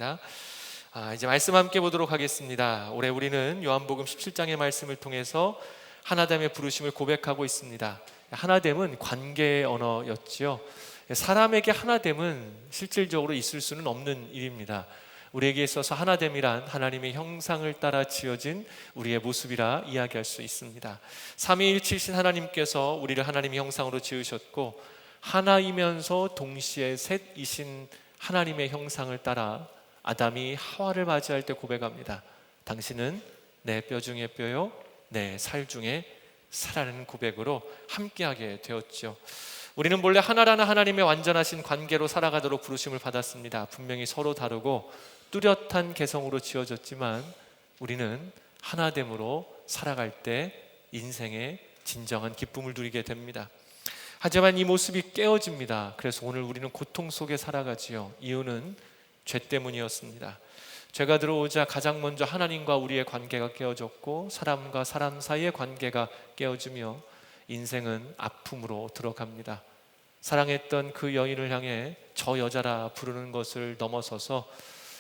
하겠습니다. 이제 말씀 함께 보도록 하겠습니다. 올해 우리는 요한복음 17장의 말씀을 통해서 하나됨의 부르심을 고백하고 있습니다. 하나됨은 관계의 언어였지요. 사람에게 하나됨은 실질적으로 있을 수는 없는 일입니다. 우리에게 있어서 하나됨이란 하나님의 형상을 따라 지어진 우리의 모습이라 이야기할 수 있습니다. 삼위일체이신 하나님께서 우리를 하나님의 형상으로 지으셨고 하나이면서 동시에 셋이신 하나님의 형상을 따라 아담이 하와를 맞이할 때 고백합니다. 당신은 내 뼈 중에 뼈요 내 살 중에 살이라는 고백으로 함께하게 되었죠. 우리는 본래 하나라는 하나님의 완전하신 관계로 살아가도록 부르심을 받았습니다. 분명히 서로 다르고 뚜렷한 개성으로 지어졌지만 우리는 하나됨으로 살아갈 때 인생의 진정한 기쁨을 누리게 됩니다. 하지만 이 모습이 깨어집니다. 그래서 오늘 우리는 고통 속에 살아가지요. 이유는 죄 때문이었습니다. 죄가 들어오자 가장 먼저 하나님과 우리의 관계가 깨어졌고 사람과 사람 사이의 관계가 깨어지며 인생은 아픔으로 들어갑니다. 사랑했던 그 여인을 향해 저 여자라 부르는 것을 넘어서서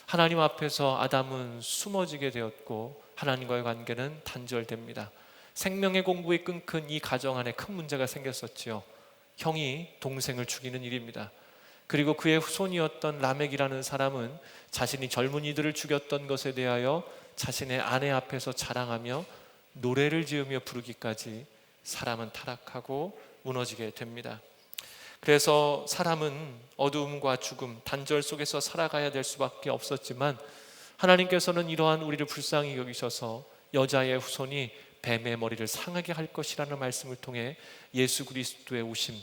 하나님 앞에서 아담은 숨어지게 되었고 하나님과의 관계는 단절됩니다. 생명의 공부에 끊긴 이 가정 안에 큰 문제가 생겼었지요. 형이 동생을 죽이는 일입니다. 그리고 그의 후손이었던 라멕이라는 사람은 자신이 젊은이들을 죽였던 것에 대하여 자신의 아내 앞에서 자랑하며 노래를 지으며 부르기까지 사람은 타락하고 무너지게 됩니다. 그래서 사람은 어두움과 죽음, 단절 속에서 살아가야 될 수밖에 없었지만 하나님께서는 이러한 우리를 불쌍히 여기셔서 여자의 후손이 뱀의 머리를 상하게 할 것이라는 말씀을 통해 예수 그리스도의 오심,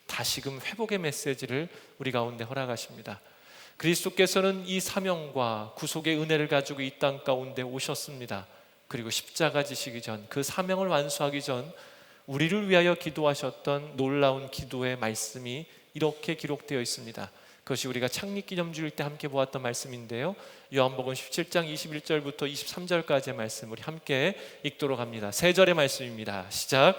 다시금 회복의 메시지를 우리 가운데 허락하십니다. 그리스도께서는 이 사명과 구속의 은혜를 가지고 이 땅 가운데 오셨습니다. 그리고 십자가 지시기 전, 그 사명을 완수하기 전 우리를 위하여 기도하셨던 놀라운 기도의 말씀이 이렇게 기록되어 있습니다. 그것이 우리가 창립기념주일 때 함께 보았던 말씀인데요, 요한복음 17장 21절부터 23절까지의 말씀 우리 함께 읽도록 합니다. 세 절의 말씀입니다. 시작.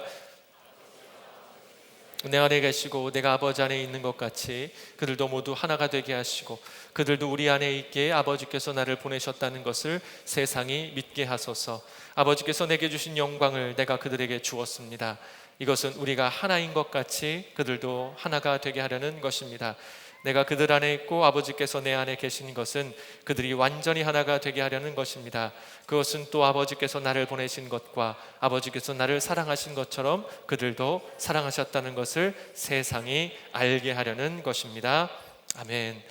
내 안에 계시고 내가 아버지 안에 있는 것 같이 그들도 모두 하나가 되게 하시고 그들도 우리 안에 있게 아버지께서 나를 보내셨다는 것을 세상이 믿게 하소서. 아버지께서 내게 주신 영광을 내가 그들에게 주었습니다. 이것은 우리가 하나인 것 같이 그들도 하나가 되게 하려는 것입니다. 내가 그들 안에 있고 아버지께서 내 안에 계신 것은 그들이 완전히 하나가 되게 하려는 것입니다. 그것은 또 아버지께서 나를 보내신 것과 아버지께서 나를 사랑하신 것처럼 그들도 사랑하셨다는 것을 세상이 알게 하려는 것입니다. 아멘.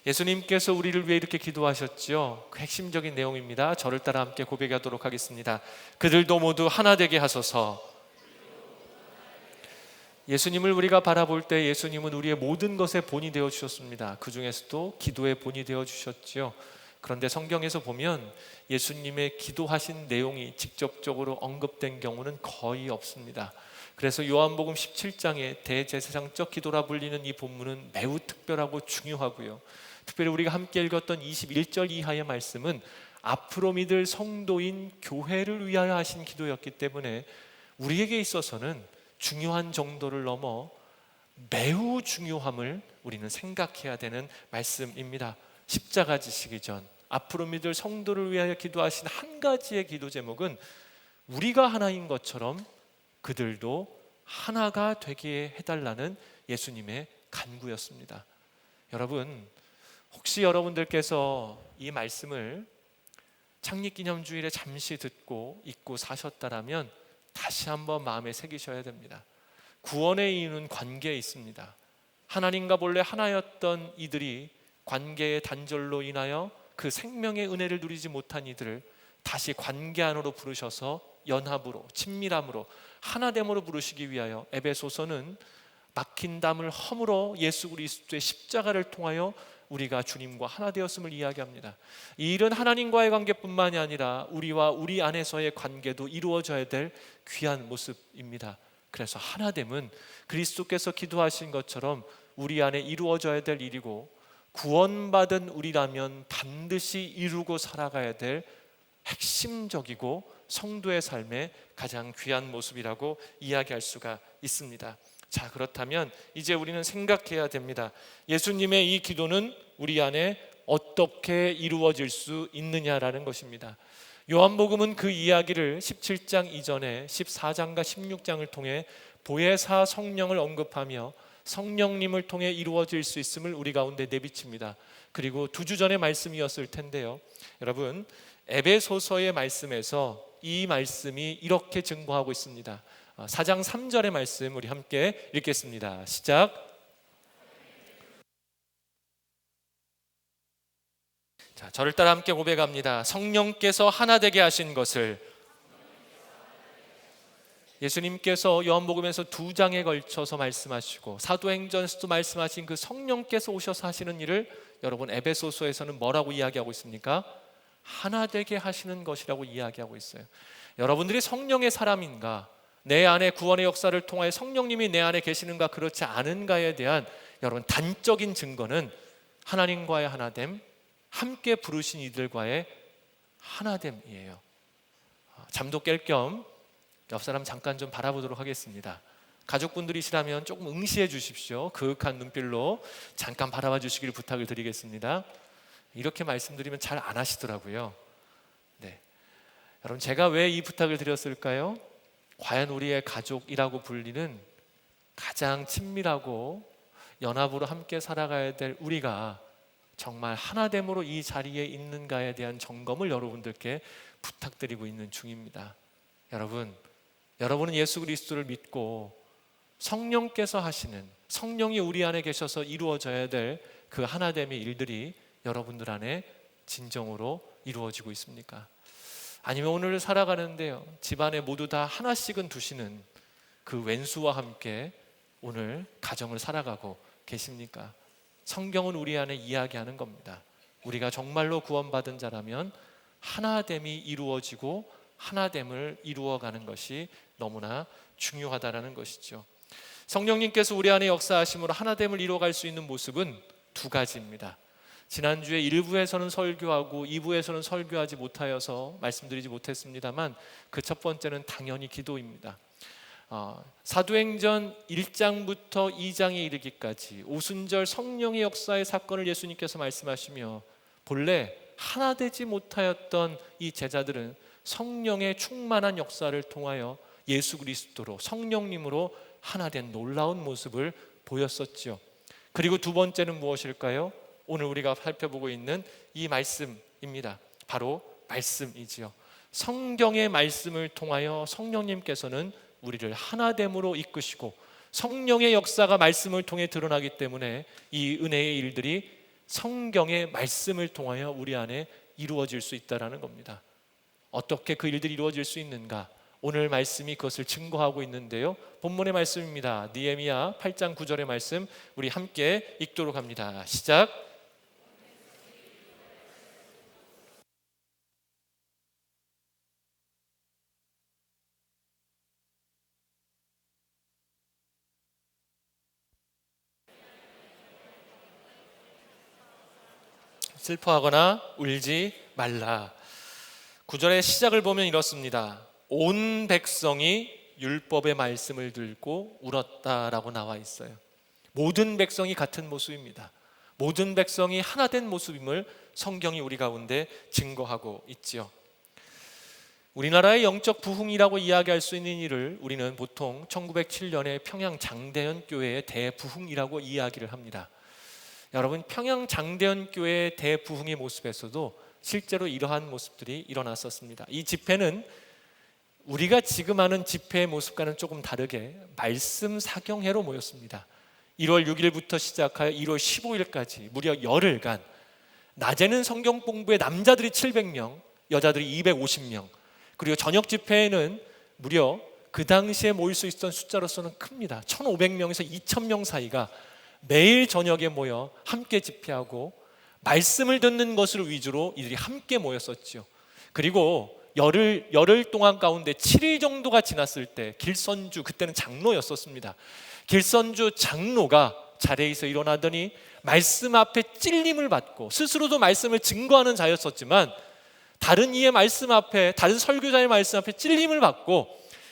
예수님께서 우리를 위해 이렇게 기도하셨죠. 그 핵심적인 내용입니다. 저를 따라 함께 고백하도록 하겠습니다. 그들도 모두 하나 되게 하소서. 예수님을 우리가 바라볼 때 예수님은 우리의 모든 것의 본이 되어 주셨습니다. 그 중에서도 기도의 본이 되어 주셨지요. 그런데 성경에서 보면 예수님의 기도하신 내용이 직접적으로 언급된 경우는 거의 없습니다. 그래서 요한복음 17장의 대제사장적 기도라 불리는 이 본문은 매우 특별하고 중요하고요. 특별히 우리가 함께 읽었던 21절 이하의 말씀은 앞으로 믿을 성도인 교회를 위하여 하신 기도였기 때문에 우리에게 있어서는 중요한 정도를 넘어 매우 중요함을 우리는 생각해야 되는 말씀입니다. 십자가 지시기 전 앞으로 믿을 성도를 위하여 기도하신 한 가지의 기도 제목은 우리가 하나인 것처럼 그들도 하나가 되게 해달라는 예수님의 간구였습니다. 여러분, 혹시 여러분들께서 이 말씀을 창립기념주일에 잠시 듣고 잊고 사셨다라면 다시 한번 마음에 새기셔야 됩니다. 구원의 이유는 관계에 있습니다. 하나님과 본래 하나였던 이들이 관계의 단절로 인하여 그 생명의 은혜를 누리지 못한 이들을 다시 관계 안으로 부르셔서 연합으로, 친밀함으로, 하나됨으로 부르시기 위하여 에베소서는 막힌 담을 허물어 예수 그리스도의 십자가를 통하여 우리가 주님과 하나 되었음을 이야기합니다. 이 일은 하나님과의 관계뿐만이 아니라 우리와 우리 안에서의 관계도 이루어져야 될 귀한 모습입니다. 그래서 하나됨은 그리스도께서 기도하신 것처럼 우리 안에 이루어져야 될 일이고 구원받은 우리라면 반드시 이루고 살아가야 될 핵심적이고 성도의 삶의 가장 귀한 모습이라고 이야기할 수가 있습니다. 자, 그렇다면 이제 우리는 생각해야 됩니다. 예수님의 이 기도는 우리 안에 어떻게 이루어질 수 있느냐라는 것입니다. 요한복음은 그 이야기를 17장 이전에 14장과 16장을 통해 보혜사 성령을 언급하며 성령님을 통해 이루어질 수 있음을 우리 가운데 내비칩니다. 그리고 2주 전의 말씀이었을 텐데요, 여러분, 에베소서의 말씀에서 이 말씀이 이렇게 증거하고 있습니다. 4장 3절의 말씀 우리 함께 읽겠습니다. 시작. 자, 저를 따라 함께 고백합니다. 성령께서 하나 되게 하신 것을. 예수님께서 요한복음에서 2장에 걸쳐서 말씀하시고 사도행전에서도 말씀하신 그 성령께서 오셔서 하시는 일을 여러분 에베소서에서는 뭐라고 이야기하고 있습니까? 하나 되게 하시는 것이라고 이야기하고 있어요. 여러분들이 성령의 사람인가, 내 안에 구원의 역사를 통하여 성령님이 내 안에 계시는가 그렇지 않은가에 대한 여러분 단적인 증거는 하나님과의 하나됨, 함께 부르신 이들과의 하나됨이에요. 잠도 깰 겸 옆 사람 잠깐 좀 바라보도록 하겠습니다. 가족분들이시라면 조금 응시해 주십시오. 그윽한 눈빛로 잠깐 바라봐 주시길 부탁을 드리겠습니다. 이렇게 말씀드리면 잘 안 하시더라고요. 네. 여러분, 제가 왜 이 부탁을 드렸을까요? 과연 우리의 가족이라고 불리는 가장 친밀하고 연합으로 함께 살아가야 될 우리가 정말 하나됨으로 이 자리에 있는가에 대한 점검을 여러분들께 부탁드리고 있는 중입니다. 여러분은 예수 그리스도를 믿고 성령께서 하시는, 성령이 우리 안에 계셔서 이루어져야 될 그 하나됨의 일들이 여러분들 안에 진정으로 이루어지고 있습니까? 아니면 오늘 살아가는데요, 집안에 모두 다 하나씩은 두시는 그 왼수와 함께 오늘 가정을 살아가고 계십니까? 성경은 우리 안에 이야기하는 겁니다. 우리가 정말로 구원받은 자라면 하나됨이 이루어지고 하나됨을 이루어가는 것이 너무나 중요하다는 것이죠. 성령님께서 우리 안에 역사하심으로 하나됨을 이루어갈 수 있는 모습은 두 가지입니다. 지난주에 1부에서는 설교하고 2부에서는 설교하지 못하여서 말씀드리지 못했습니다만 그 첫 번째는 당연히 기도입니다. 사도행전 1장부터 2장에 이르기까지 오순절 성령의 역사의 사건을 예수님께서 말씀하시며 본래 하나 되지 못하였던 이 제자들은 성령의 충만한 역사를 통하여 예수 그리스도로, 성령님으로 하나 된 놀라운 모습을 보였었죠. 그리고 두 번째는 무엇일까요? 오늘 우리가 살펴보고 있는 이 말씀입니다. 바로 말씀이지요. 성경의 말씀을 통하여 성령님께서는 우리를 하나됨으로 이끄시고 성령의 역사가 말씀을 통해 드러나기 때문에 이 은혜의 일들이 성경의 말씀을 통하여 우리 안에 이루어질 수 있다는 겁니다. 어떻게 그 일들이 이루어질 수 있는가? 오늘 말씀이 그것을 증거하고 있는데요, 본문의 말씀입니다. 느헤미야 8장 9절의 말씀 우리 함께 읽도록 합니다. 시작. 슬퍼하거나 울지 말라. 9절의 시작을 보면 이렇습니다. 온 백성이 율법의 말씀을 들고 울었다라고 나와 있어요. 모든 백성이 같은 모습입니다. 모든 백성이 하나 된 모습임을 성경이 우리 가운데 증거하고 있지요. 우리나라의 영적 부흥이라고 이야기할 수 있는 일을 우리는 보통 1907년에 평양 장대현 교회의 대부흥이라고 이야기를 합니다. 여러분, 평양 장대현 교회의 대부흥의 모습에서도 실제로 이러한 모습들이 일어났었습니다. 이 집회는 우리가 지금 하는 집회의 모습과는 조금 다르게 말씀 사경회로 모였습니다. 1월 6일부터 시작하여 1월 15일까지 무려 열흘간 낮에는 성경 공부에 남자들이 700명, 여자들이 250명, 그리고 저녁 집회에는 무려 그 당시에 모일 수 있었던 숫자로서는 큽니다. 1,500명에서 2,000명 사이가 매일 저녁에 모여 함께 집회하고 말씀을 듣는 것을 위주로 이들이 함께 모였었죠. 그리고 열흘 동안 가운데 7일 정도가 지났을 때 길선주, 그때는 장로였었습니다. 길선주 장로가 자리에서 일어나더니 말씀 앞에 찔림을 받고, 스스로도 말씀을 증거하는 자였었지만 다른 이의 말씀 앞에, 다른 설교자의 말씀 앞에 찔림을 받고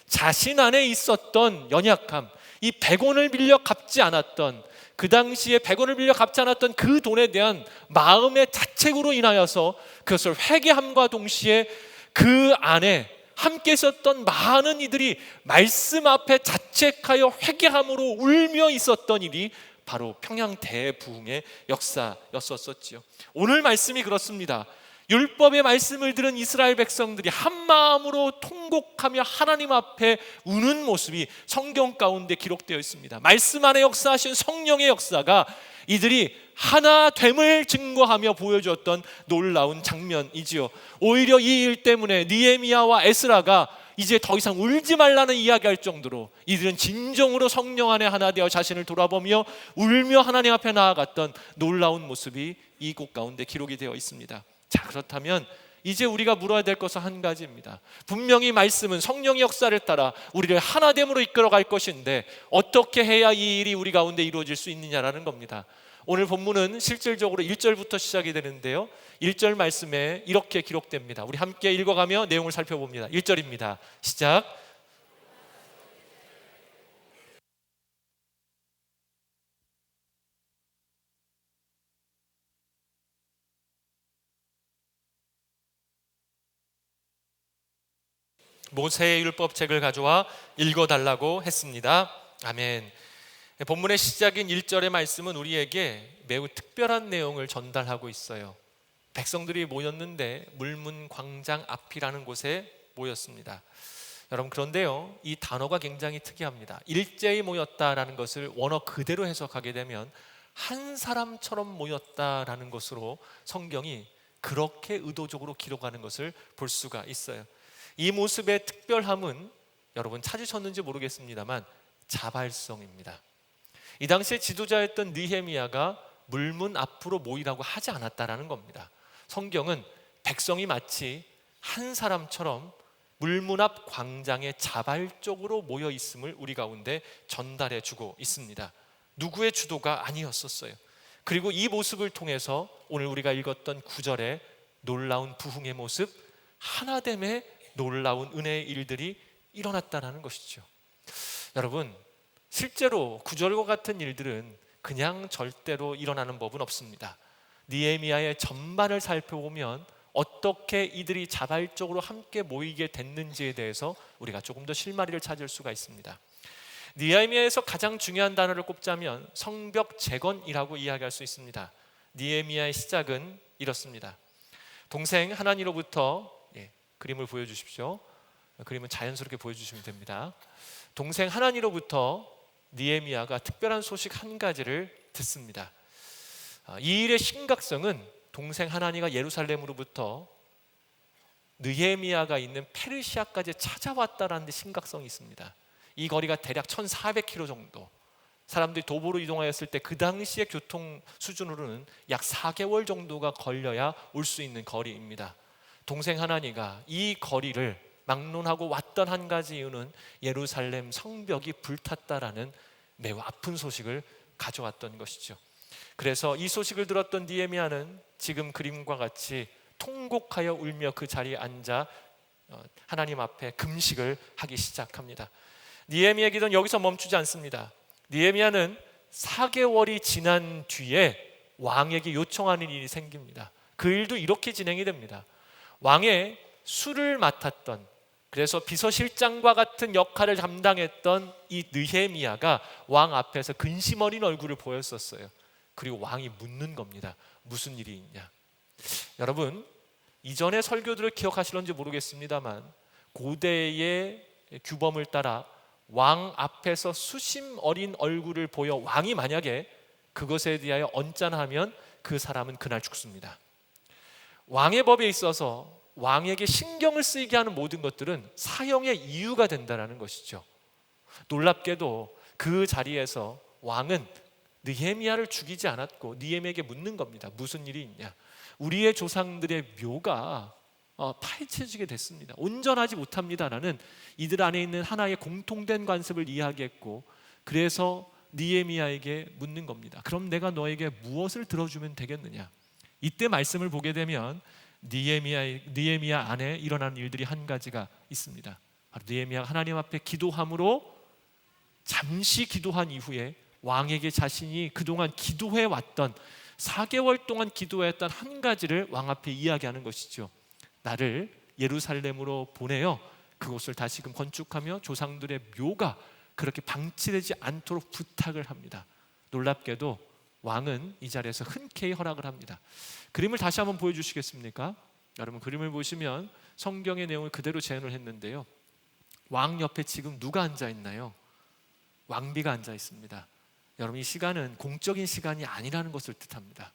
자신 안에 있었던 연약함, 이 100원을 빌려 갚지 않았던 그 당시에 100원을 빌려 갚지 않았던 그 돈에 대한 마음의 자책으로 인하여서 그것을 회개함과 동시에 그 안에 함께 있었던 많은 이들이 말씀 앞에 자책하여 회개함으로 울며 있었던 일이 바로 평양 대부흥의 역사였었지요. 오늘 말씀이 그렇습니다. 율법의 말씀을 들은 이스라엘 백성들이 한 마음으로 통곡하며 하나님 앞에 우는 모습이 성경 가운데 기록되어 있습니다. 말씀 안에 역사하신 성령의 역사가 이들이 하나됨을 증거하며 보여주었던 놀라운 장면이지요. 오히려 이 일 때문에 느헤미야와 에스라가 이제 더 이상 울지 말라는 이야기할 정도로 이들은 진정으로 성령 안에 하나 되어 자신을 돌아보며 울며 하나님 앞에 나아갔던 놀라운 모습이 이 곡 가운데 기록이 되어 있습니다. 자, 그렇다면 이제 우리가 물어야 될 것은 한 가지입니다. 분명히 말씀은 성령의 역사를 따라 우리를 하나됨으로 이끌어갈 것인데 어떻게 해야 이 일이 우리 가운데 이루어질 수 있느냐라는 겁니다. 오늘 본문은 실질적으로 1절부터 시작이 되는데요, 1절 말씀에 이렇게 기록됩니다. 우리 함께 읽어가며 내용을 살펴봅니다. 1절입니다. 시작. 모세의 율법책을 가져와 읽어달라고 했습니다. 아멘. 본문의 시작인 1절의 말씀은 우리에게 매우 특별한 내용을 전달하고 있어요. 백성들이 모였는데 물문 광장 앞이라는 곳에 모였습니다. 여러분, 그런데요, 이 단어가 굉장히 특이합니다. 일제히 모였다라는 것을 원어 그대로 해석하게 되면 한 사람처럼 모였다라는 것으로 성경이 그렇게 의도적으로 기록하는 것을 볼 수가 있어요. 이 모습의 특별함은 여러분 찾으셨는지 모르겠습니다만 자발성입니다. 이 당시에 지도자였던 느헤미야가 물문 앞으로 모이라고 하지 않았다라는 겁니다. 성경은 백성이 마치 한 사람처럼 물문 앞 광장에 자발적으로 모여 있음을 우리 가운데 전달해 주고 있습니다. 누구의 주도가 아니었었어요. 그리고 이 모습을 통해서 오늘 우리가 읽었던 9절의 놀라운 부흥의 모습, 하나됨의 놀라운 은혜의 일들이 일어났다는 것이죠. 여러분, 실제로 9절과 같은 일들은 그냥 절대로 일어나는 법은 없습니다. 느헤미야의 전반을 살펴보면 어떻게 이들이 자발적으로 함께 모이게 됐는지에 대해서 우리가 조금 더 실마리를 찾을 수가 있습니다. 느헤미야에서 가장 중요한 단어를 꼽자면 성벽 재건이라고 이야기할 수 있습니다. 느헤미야의 시작은 이렇습니다. 동생 하나니로부터, 그림을 보여주십시오. 그림은 자연스럽게 보여주시면 됩니다. 동생 하나니로부터 느헤미야가 특별한 소식 한 가지를 듣습니다. 이 일의 심각성은 동생 하나니가 예루살렘으로부터 느헤미야가 있는 페르시아까지 찾아왔다라는 데 심각성이 있습니다. 이 거리가 대략 1400km 정도, 사람들이 도보로 이동하였을 때 그 당시의 교통 수준으로는 약 4개월 정도가 걸려야 올 수 있는 거리입니다. 동생 하나니가 이 거리를 막론하고 왔던 한 가지 이유는 예루살렘 성벽이 불탔다라는 매우 아픈 소식을 가져왔던 것이죠. 그래서 이 소식을 들었던 느헤미야는 지금 그림과 같이 통곡하여 울며 그 자리에 앉아 하나님 앞에 금식을 하기 시작합니다. 느헤미야의 기도는 여기서 멈추지 않습니다. 느헤미야는 4개월이 지난 뒤에 왕에게 요청하는 일이 생깁니다. 그 일도 이렇게 진행이 됩니다. 왕의 술을 맡았던, 그래서 비서실장과 같은 역할을 담당했던 이 느헤미야가 왕 앞에서 근심 어린 얼굴을 보였었어요. 그리고 왕이 묻는 겁니다. 무슨 일이 있냐? 여러분, 이전의 설교들을 기억하실런지 모르겠습니다만 고대의 규범을 따라 왕 앞에서 수심 어린 얼굴을 보여 왕이 만약에 그것에 대하여 언짢아하면 그 사람은 그날 죽습니다. 왕의 법에 있어서 왕에게 신경을 쓰이게 하는 모든 것들은 사형의 이유가 된다는 것이죠. 놀랍게도 그 자리에서 왕은 느헤미야를 죽이지 않았고 느헤미야에게 묻는 겁니다. 무슨 일이 있냐? 우리의 조상들의 묘가 파헤쳐지게 됐습니다. 온전하지 못합니다라는 이들 안에 있는 하나의 공통된 관습을 이야기했고, 그래서 느헤미야에게 묻는 겁니다. 그럼 내가 너에게 무엇을 들어주면 되겠느냐? 이때 말씀을 보게 되면 느헤미야 안에 일어나는 일들이 한 가지가 있습니다. 바로 느헤미야가 하나님 앞에 기도함으로 잠시 기도한 이후에 왕에게 자신이 그동안 기도해 왔던 4개월 동안 기도했던 한 가지를 왕 앞에 이야기하는 것이죠. 나를 예루살렘으로 보내어 그곳을 다시금 건축하며 조상들의 묘가 그렇게 방치되지 않도록 부탁을 합니다. 놀랍게도 왕은 이 자리에서 흔쾌히 허락을 합니다. 그림을 다시 한번 보여주시겠습니까? 여러분, 그림을 보시면 성경의 내용을 그대로 재현을 했는데요, 왕 옆에 지금 누가 앉아 있나요? 왕비가 앉아 있습니다. 여러분, 이 시간은 공적인 시간이 아니라는 것을 뜻합니다.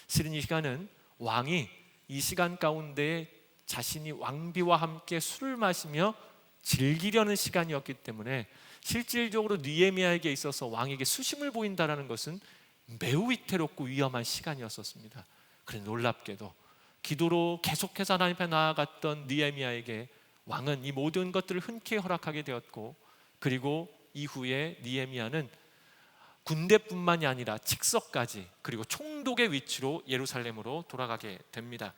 실은 이 시간은 왕이 이 시간 가운데 자신이 왕비와 함께 술을 마시며 즐기려는 시간이었기 때문에 실질적으로 느헤미야에게 있어서 왕에게 수심을 보인다는 것은 매우 위태롭고 위험한 시간이었습니다. 그래 놀랍게도 기도로 계속해서 하나님 앞에 나아갔던 느헤미야에게 왕은 이 모든 것들을 흔쾌히 허락하게 되었고, 그리고 이후에 느헤미야는 군대뿐만이 아니라 직서까지 그리고 총독의 위치로 예루살렘으로 돌아가게 됩니다.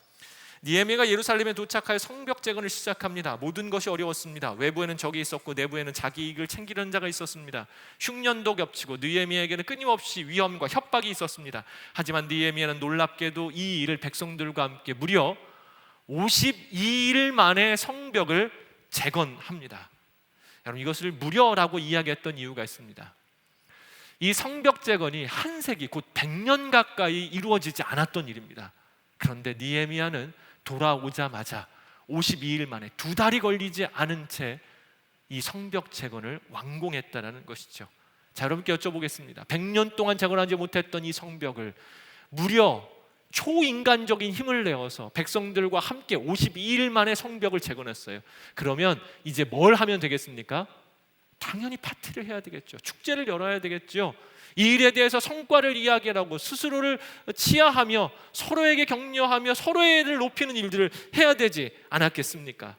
느헤미야가 예루살렘에 도착하여 성벽 재건을 시작합니다. 모든 것이 어려웠습니다. 외부에는 적이 있었고 내부에는 자기 이익을 챙기려는 자가 있었습니다. 흉년도 겹치고 느헤미야에게는 끊임없이 위험과 협박이 있었습니다. 하지만 느헤미야는 놀랍게도 이 일을 백성들과 함께 무려 52일 만에 성벽을 재건합니다. 여러분, 이것을 무려라고 이야기했던 이유가 있습니다. 이 성벽 재건이 한 세기 곧 100년 가까이 이루어지지 않았던 일입니다. 그런데 느헤미야는 돌아오자마자 52일 만에 2달이 걸리지 않은 채 이 성벽 재건을 완공했다는 것이죠. 자, 여러분께 여쭤보겠습니다. 100년 동안 재건하지 못했던 이 성벽을 무려 초인간적인 힘을 내어서 백성들과 함께 52일 만에 성벽을 재건했어요. 그러면 이제 뭘 하면 되겠습니까? 당연히 파티를 해야 되겠죠. 축제를 열어야 되겠죠. 이 일에 대해서 성과를 이야기하고 스스로를 치하하며 서로에게 격려하며 서로의 일을 높이는 일들을 해야 되지 않았겠습니까?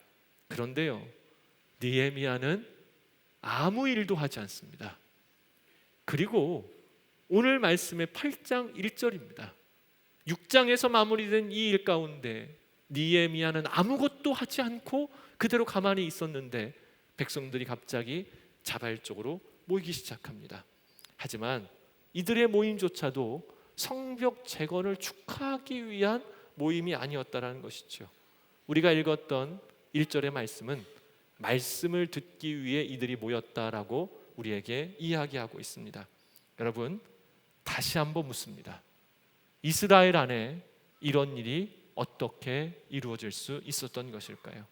그런데요, 느헤미야는 아무 일도 하지 않습니다. 그리고 오늘 말씀의 8장 1절입니다. 6장에서 마무리된 이 일 가운데 느헤미야는 아무것도 하지 않고 그대로 가만히 있었는데 백성들이 갑자기 자발적으로 모이기 시작합니다. 하지만 이들의 모임조차도 성벽 재건을 축하하기 위한 모임이 아니었다는 것이죠. 우리가 읽었던 1절의 말씀은 말씀을 듣기 위해 이들이 모였다라고 우리에게 이야기하고 있습니다. 여러분, 다시 한번 묻습니다. 이스라엘 안에 이런 일이 어떻게 이루어질 수 있었던 것일까요?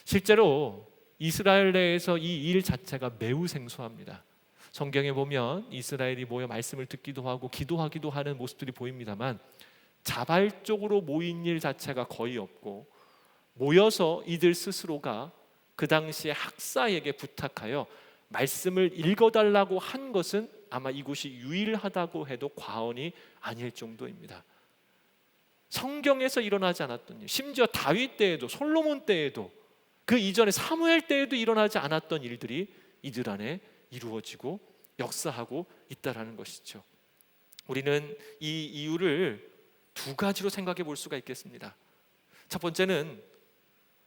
실제로 이스라엘 내에서 이 일 자체가 매우 생소합니다. 성경에 보면 이스라엘이 모여 말씀을 듣기도 하고 기도하기도 하는 모습들이 보입니다만 자발적으로 모인 일 자체가 거의 없고, 모여서 이들 스스로가 그 당시에 학사에게 부탁하여 말씀을 읽어달라고 한 것은 아마 이곳이 유일하다고 해도 과언이 아닐 정도입니다. 성경에서 일어나지 않았던 일, 심지어 다윗 때에도 솔로몬 때에도 그 이전에 사무엘 때에도 일어나지 않았던 일들이 이들 안에 이루어지고 역사하고 있다라는 것이죠. 우리는 이 이유를 2가지로 생각해 볼 수가 있겠습니다. 첫 번째는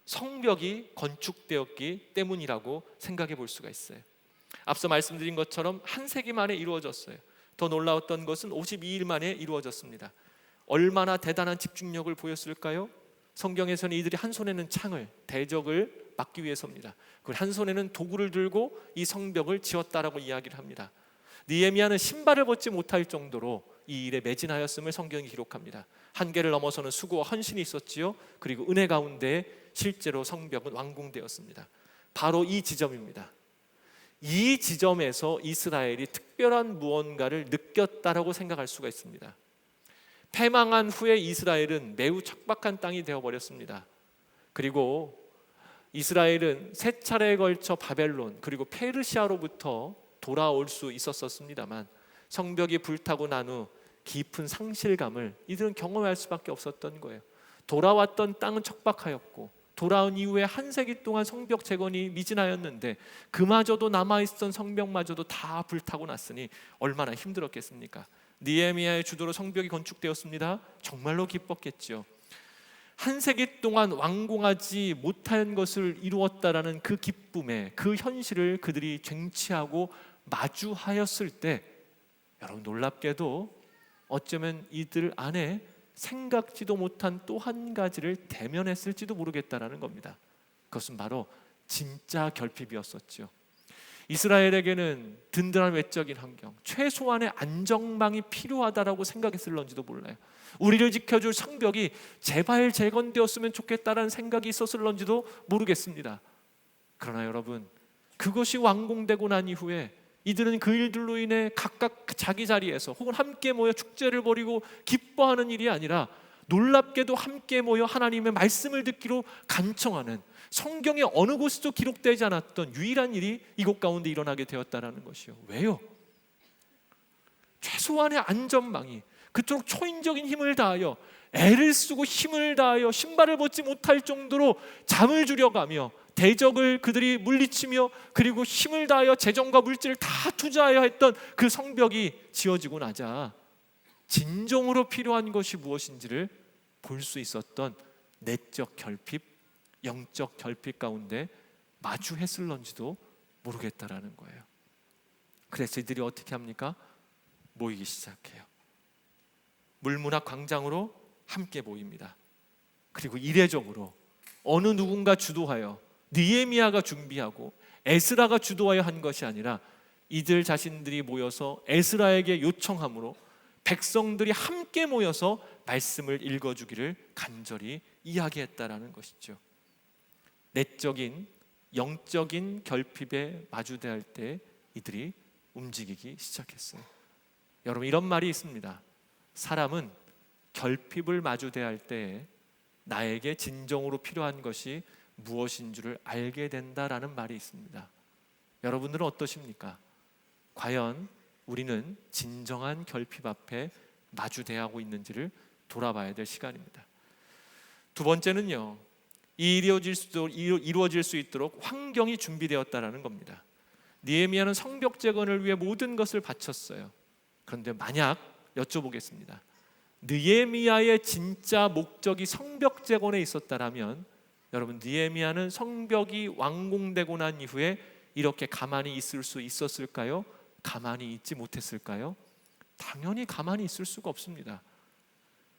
성벽이 건축되었기 때문이라고 생각해 볼 수가 있어요. 앞서 말씀드린 것처럼 한 세기 만에 이루어졌어요. 더 놀라웠던 것은 52일 만에 이루어졌습니다. 얼마나 대단한 집중력을 보였을까요? 성경에서는 이들이 한 손에는 창을, 대적을 막기 위해서입니다. 그리고 한 손에는 도구를 들고 이 성벽을 지었다라고 이야기를 합니다. 느헤미야는 신발을 벗지 못할 정도로 이 일에 매진하였음을 성경이 기록합니다. 한계를 넘어서는 수고와 헌신이 있었지요. 그리고 은혜 가운데 실제로 성벽은 완공되었습니다. 바로 이 지점입니다. 이 지점에서 이스라엘이 특별한 무언가를 느꼈다라고 생각할 수가 있습니다. 패망한 후에 이스라엘은 매우 척박한 땅이 되어버렸습니다. 그리고 이스라엘은 3차례에 걸쳐 바벨론 그리고 페르시아로부터 돌아올 수 있었습니다만 성벽이 불타고 난 후 깊은 상실감을 이들은 경험할 수밖에 없었던 거예요. 돌아왔던 땅은 척박하였고 돌아온 이후에 한 세기 동안 성벽 재건이 미진하였는데 그마저도 남아있던 성벽마저도 다 불타고 났으니 얼마나 힘들었겠습니까? 느헤미야의 주도로 성벽이 건축되었습니다. 정말로 기뻤겠죠. 한 세기 동안 완공하지 못한 것을 이루었다라는 그 기쁨에 그 현실을 그들이 쟁취하고 마주하였을 때 여러분, 놀랍게도 어쩌면 이들 안에 생각지도 못한 또 한 가지를 대면했을지도 모르겠다라는 겁니다. 그것은 바로 진짜 결핍이었었죠. 이스라엘에게는 든든한 외적인 환경, 최소한의 안전망이 필요하다라고 생각했을런지도 몰라요. 우리를 지켜줄 성벽이 제발 재건되었으면 좋겠다라는 생각이 있었을런지도 모르겠습니다. 그러나 여러분, 그것이 완공되고 난 이후에 이들은 그 일들로 인해 각각 자기 자리에서 혹은 함께 모여 축제를 벌이고 기뻐하는 일이 아니라 놀랍게도 함께 모여 하나님의 말씀을 듣기로 간청하는, 성경에 어느 곳에도 기록되지 않았던 유일한 일이 이곳 가운데 일어나게 되었다는 것이요. 왜요? 최소한의 안전망이, 그토록 초인적인 힘을 다하여 애를 쓰고 힘을 다하여 신발을 벗지 못할 정도로 잠을 줄여가며 대적을 그들이 물리치며 그리고 힘을 다하여 재정과 물질을 다 투자하여 했던 그 성벽이 지어지고 나자 진정으로 필요한 것이 무엇인지를 볼 수 있었던 내적 결핍, 영적 결핍 가운데 마주했을런지도 모르겠다라는 거예요. 그래서 이들이 어떻게 합니까? 모이기 시작해요. 물문학 광장으로 함께 모입니다. 그리고 이례적으로 어느 누군가 주도하여, 느헤미야가 준비하고 에스라가 주도하여 한 것이 아니라 이들 자신들이 모여서 에스라에게 요청함으로 백성들이 함께 모여서 말씀을 읽어주기를 간절히 이야기했다라는 것이죠. 내적인, 영적인 결핍에 마주대할 때 이들이 움직이기 시작했어요. 여러분, 이런 말이 있습니다. 사람은 결핍을 마주대할 때 나에게 진정으로 필요한 것이 무엇인 줄을 알게 된다라는 말이 있습니다. 여러분들은 어떠십니까? 과연 우리는 진정한 결핍 앞에 마주대하고 있는지를 돌아봐야 될 시간입니다. 두 번째는요, 이 이루어질 수 있도록 환경이 준비되었다라는 겁니다. 느헤미야는 성벽 재건을 위해 모든 것을 바쳤어요. 그런데 만약 여쭤보겠습니다. 느헤미야의 진짜 목적이 성벽 재건에 있었다라면 여러분, 느헤미야는 성벽이 완공되고 난 이후에 이렇게 가만히 있을 수 있었을까요? 가만히 있지 못했을까요? 당연히 가만히 있을 수가 없습니다.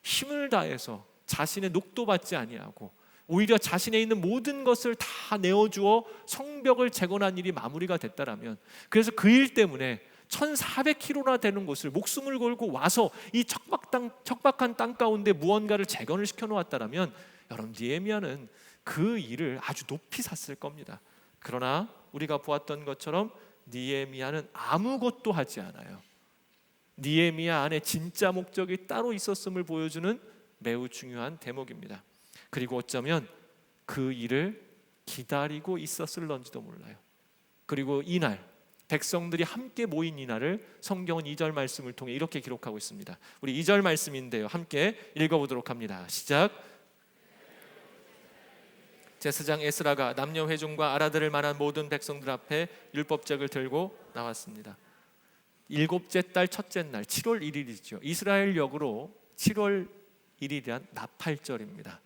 힘을 다해서 자신의 녹도 받지 아니하고 오히려 자신에 있는 모든 것을 다 내어주어 성벽을 재건한 일이 마무리가 됐다라면, 그래서 그 일 때문에 1400km나 되는 곳을 목숨을 걸고 와서 이 척박한 땅 가운데 무언가를 재건을 시켜놓았다라면 여러분, 느헤미야는 그 일을 아주 높이 샀을 겁니다. 그러나 우리가 보았던 것처럼 느헤미야는 아무것도 하지 않아요. 느헤미야 안에 진짜 목적이 따로 있었음을 보여주는 매우 중요한 대목입니다. 그리고 어쩌면 그 일을 기다리고 있었을런지도 몰라요. 그리고 이날 백성들이 함께 모인 이날을 성경은 2절 말씀을 통해 이렇게 기록하고 있습니다. 우리 2절 말씀인데요, 함께 읽어보도록 합니다. 시작. 제사장 에스라가 남녀 회중과 알아들을 만한 모든 백성들 앞에 율법책을 들고 나왔습니다. 일곱째 달 첫째 날 7월 1일이죠. 이스라엘 역으로 7월 1일이란 나팔절입니다.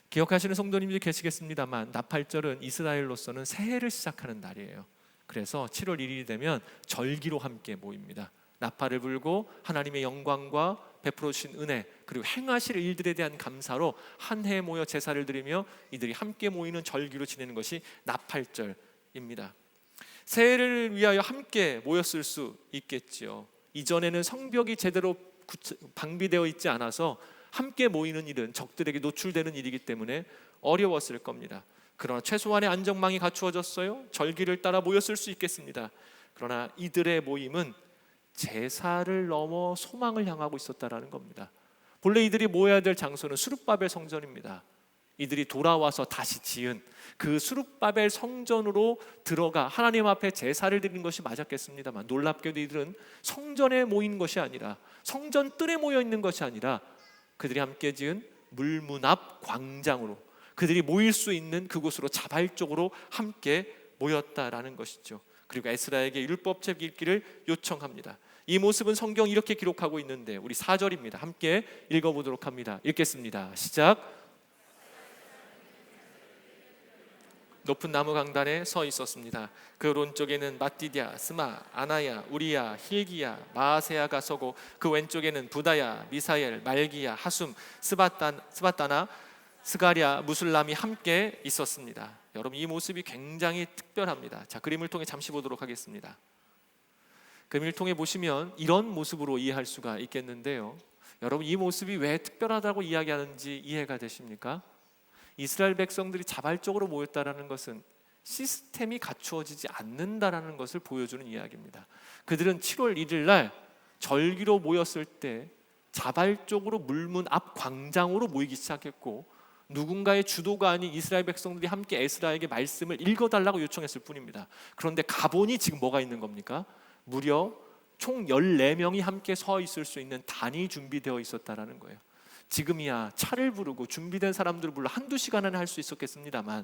기억하시는 성도님들이 계시겠습니다만 나팔절은 이스라엘로서는 새해를 시작하는 날이에요. 그래서 7월 1일이 되면 절기로 함께 모입니다. 나팔을 불고 하나님의 영광과 베풀어 주신 은혜, 그리고 행하실 일들에 대한 감사로 한 해에 모여 제사를 드리며 이들이 함께 모이는 절기로 지내는 것이 나팔절입니다. 새해를 위하여 함께 모였을 수 있겠지요. 이전에는 성벽이 제대로 방비되어 있지 않아서 함께 모이는 일은 적들에게 노출되는 일이기 때문에 어려웠을 겁니다. 그러나 최소한의 안전망이 갖추어졌어요. 절기를 따라 모였을 수 있겠습니다. 그러나 이들의 모임은 제사를 넘어 소망을 향하고 있었다라는 겁니다. 본래 이들이 모여야 될 장소는 스룹바벨 성전입니다. 이들이 돌아와서 다시 지은 그 스룹바벨 성전으로 들어가 하나님 앞에 제사를 드리는 것이 맞았겠습니다만, 놀랍게도 이들은 성전에 모인 것이 아니라, 성전 뜰에 모여 있는 것이 아니라 그들이 함께 지은 물문 앞 광장으로, 그들이 모일 수 있는 그곳으로 자발적으로 함께 모였다라는 것이죠. 그리고 에스라에게 율법책 읽기를 요청합니다. 이 모습은 성경 이렇게 기록하고 있는데 우리 4절입니다. 함께 읽어보도록 합니다. 읽겠습니다. 시작. 높은 나무 강단에 서 있었습니다. 그 오른쪽에는 마띠디아, 스마, 아나야, 우리야, hil기야, 마아세야가 서고 그 왼쪽에는 부다야, 미사엘, 말기야, 하숨, 스바다나, 스가랴, 무술람이 함께 있었습니다. 여러분, 이 모습이 굉장히 특별합니다. 자, 그림을 통해 잠시 보도록 하겠습니다. 그림을 통해 보시면 이런 모습으로 이해할 수가 있겠는데요, 여러분, 이 모습이 왜 특별하다고 이야기하는지 이해가 되십니까? 이스라엘 백성들이 자발적으로 모였다라는 것은 시스템이 갖추어지지 않는다라는 것을 보여주는 이야기입니다. 그들은 7월 1일 날 절기로 모였을 때 자발적으로 물문 앞 광장으로 모이기 시작했고, 누군가의 주도가 아닌 이스라엘 백성들이 함께 에스라에게 말씀을 읽어달라고 요청했을 뿐입니다. 그런데 가본이 지금 뭐가 있는 겁니까? 무려 총 14명이 함께 서 있을 수 있는 단이 준비되어 있었다라는 거예요. 지금이야 차를 부르고 준비된 사람들을 불러 한두 시간은 할 수 있었겠습니다만,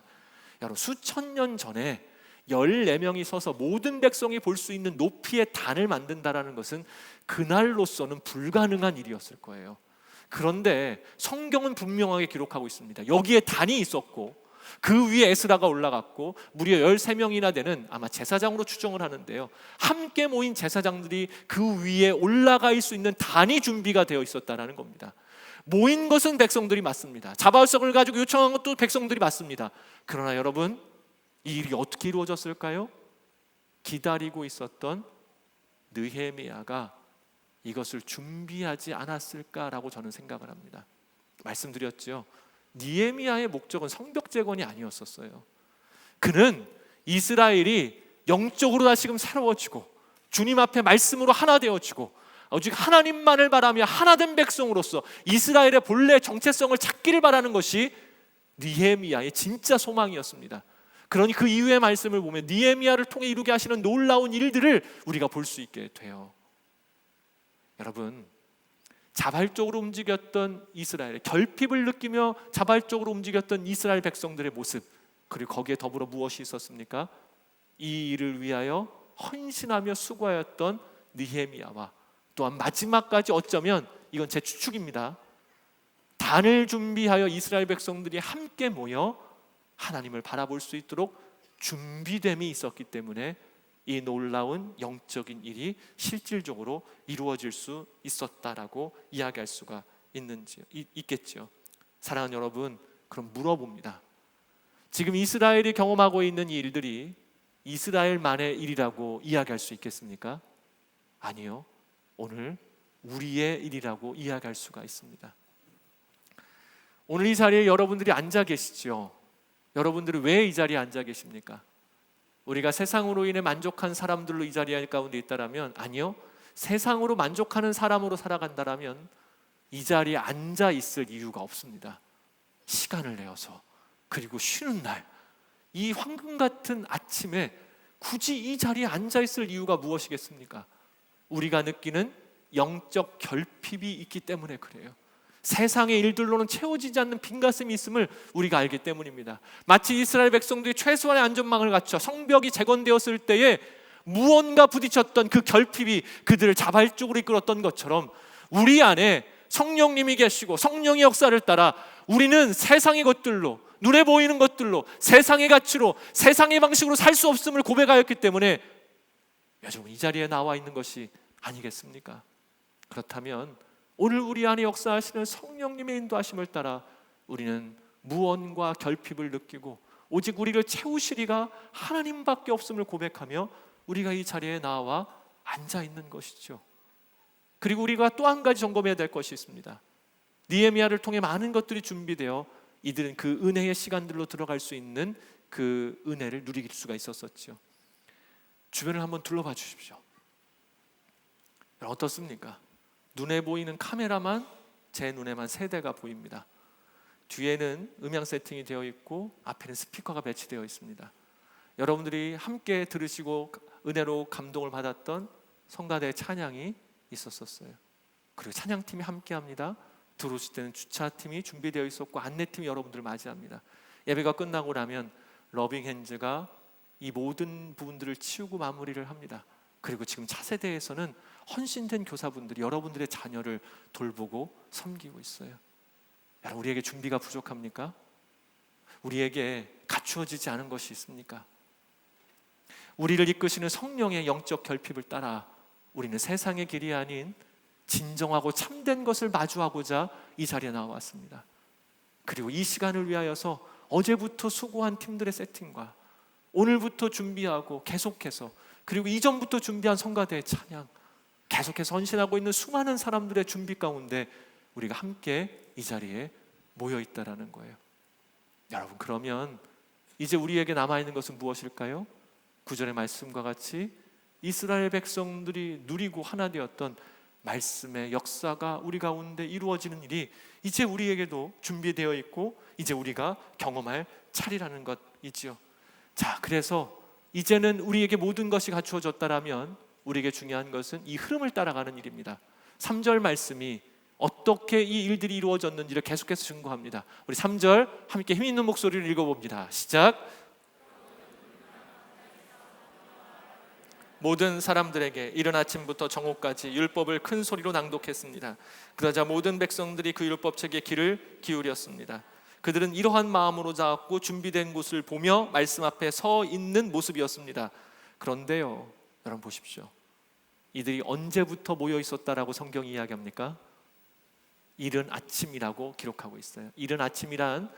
여러분, 수천 년 전에 14명이 서서 모든 백성이 볼 수 있는 높이의 단을 만든다라는 것은 그날로서는 불가능한 일이었을 거예요. 그런데 성경은 분명하게 기록하고 있습니다. 여기에 단이 있었고 그 위에 에스라가 올라갔고 무려 13명이나 되는, 아마 제사장으로 추정을 하는데요, 함께 모인 제사장들이 그 위에 올라갈 수 있는 단이 준비가 되어 있었다는 겁니다. 모인 것은 백성들이 맞습니다. 자발성을 가지고 요청한 것도 백성들이 맞습니다. 그러나 여러분, 이 일이 어떻게 이루어졌을까요? 기다리고 있었던 느헤미야가 이것을 준비하지 않았을까라고 저는 생각을 합니다. 말씀드렸죠. 느헤미야의 목적은 성벽 재건이 아니었었어요. 그는 이스라엘이 영적으로 다시금 새로워지고 주님 앞에 말씀으로 하나 되어지고 오직 하나님만을 바라며 하나된 백성으로서 이스라엘의 본래 정체성을 찾기를 바라는 것이 느헤미야의 진짜 소망이었습니다. 그러니 그 이후의 말씀을 보면 느헤미야를 통해 이루게 하시는 놀라운 일들을 우리가 볼 수 있게 돼요. 여러분, 자발적으로 움직였던 이스라엘, 결핍을 느끼며 자발적으로 움직였던 이스라엘 백성들의 모습, 그리고 거기에 더불어 무엇이 있었습니까? 이 일을 위하여 헌신하며 수고하였던 느헤미야와 또한 마지막까지, 어쩌면 이건 제 추측입니다, 단을 준비하여 이스라엘 백성들이 함께 모여 하나님을 바라볼 수 있도록 준비됨이 있었기 때문에 이 놀라운 영적인 일이 실질적으로 이루어질 수 있었다라고 이야기할 수가 있겠죠. 사랑하는 여러분, 그럼 물어봅니다. 지금 이스라엘이 경험하고 있는 이 일들이 이스라엘만의 일이라고 이야기할 수 있겠습니까? 아니요. 오늘 우리의 일이라고 이야기할 수가 있습니다. 오늘 이 자리에 여러분들이 앉아 계시죠? 여러분들은 왜 이 자리에 앉아 계십니까? 우리가 세상으로 인해 만족한 사람들로 이 자리 가운데 있다라면, 아니요, 세상으로 만족하는 사람으로 살아간다라면 이 자리에 앉아 있을 이유가 없습니다. 시간을 내어서, 그리고 쉬는 날, 이 황금 같은 아침에 굳이 이 자리에 앉아 있을 이유가 무엇이겠습니까? 우리가 느끼는 영적 결핍이 있기 때문에 그래요. 세상의 일들로는 채워지지 않는 빈가슴이 있음을 우리가 알기 때문입니다. 마치 이스라엘 백성들이 최소한의 안전망을 갖춰 성벽이 재건되었을 때에 무언가 부딪혔던 그 결핍이 그들을 자발적으로 이끌었던 것처럼, 우리 안에 성령님이 계시고 성령의 역사를 따라 우리는 세상의 것들로, 눈에 보이는 것들로, 세상의 가치로, 세상의 방식으로 살 수 없음을 고백하였기 때문에 여러분, 이 자리에 나와 있는 것이 아니겠습니까? 그렇다면 오늘 우리 안에 역사하시는 성령님의 인도하심을 따라 우리는 무언과 결핍을 느끼고 오직 우리를 채우시리가 하나님밖에 없음을 고백하며 우리가 이 자리에 나와 앉아 있는 것이죠. 그리고 우리가 또 한 가지 점검해야 될 것이 있습니다. 느헤미야를 통해 많은 것들이 준비되어 이들은 그 은혜의 시간들로 들어갈 수 있는 그 은혜를 누릴 수가 있었었죠. 주변을 한번 둘러봐 주십시오. 어떻습니까? 눈에 보이는 카메라만, 제 눈에만 3대가 보입니다. 뒤에는 음향 세팅이 되어 있고 앞에는 스피커가 배치되어 있습니다. 여러분들이 함께 들으시고 은혜로 감동을 받았던 성가대의 찬양이 있었어요. 그리고 찬양팀이 함께합니다. 들어오실 때는 주차팀이 준비되어 있었고 안내팀이 여러분들을 맞이합니다. 예배가 끝나고 나면 러빙핸즈가 이 모든 부분들을 치우고 마무리를 합니다. 그리고 지금 차세대에서는 헌신된 교사분들이 여러분들의 자녀를 돌보고 섬기고 있어요. 여러분, 우리에게 준비가 부족합니까? 우리에게 갖추어지지 않은 것이 있습니까? 우리를 이끄시는 성령의 영적 결핍을 따라 우리는 세상의 길이 아닌 진정하고 참된 것을 마주하고자 이 자리에 나왔습니다. 그리고 이 시간을 위하여서 어제부터 수고한 팀들의 세팅과 오늘부터 준비하고 계속해서, 그리고 이전부터 준비한 성가대의 찬양, 계속해서 헌신하고 있는 수많은 사람들의 준비 가운데 우리가 함께 이 자리에 모여 있다라는 거예요. 여러분, 그러면 이제 우리에게 남아있는 것은 무엇일까요? 9절의 말씀과 같이 이스라엘 백성들이 누리고 하나 되었던 말씀의 역사가 우리 가운데 이루어지는 일이 이제 우리에게도 준비되어 있고 이제 우리가 경험할 차례라는 것이지요. 자, 그래서 이제는 우리에게 모든 것이 갖추어졌다라면 우리에게 중요한 것은 이 흐름을 따라가는 일입니다. 3절 말씀이 어떻게 이 일들이 이루어졌는지를 계속해서 증거합니다. 우리 3절 함께 힘 있는 목소리를 읽어봅니다. 시작. 모든 사람들에게 이른 아침부터 정오까지 율법을 큰 소리로 낭독했습니다. 그러자 모든 백성들이 그 율법책에 귀를 기울였습니다. 그들은 이러한 마음으로 자았고 준비된 곳을 보며 말씀 앞에 서 있는 모습이었습니다. 그런데요, 여러분 보십시오. 이들이 언제부터 모여 있었다라고 성경이 이야기합니까? 이른 아침이라고 기록하고 있어요. 이른 아침이란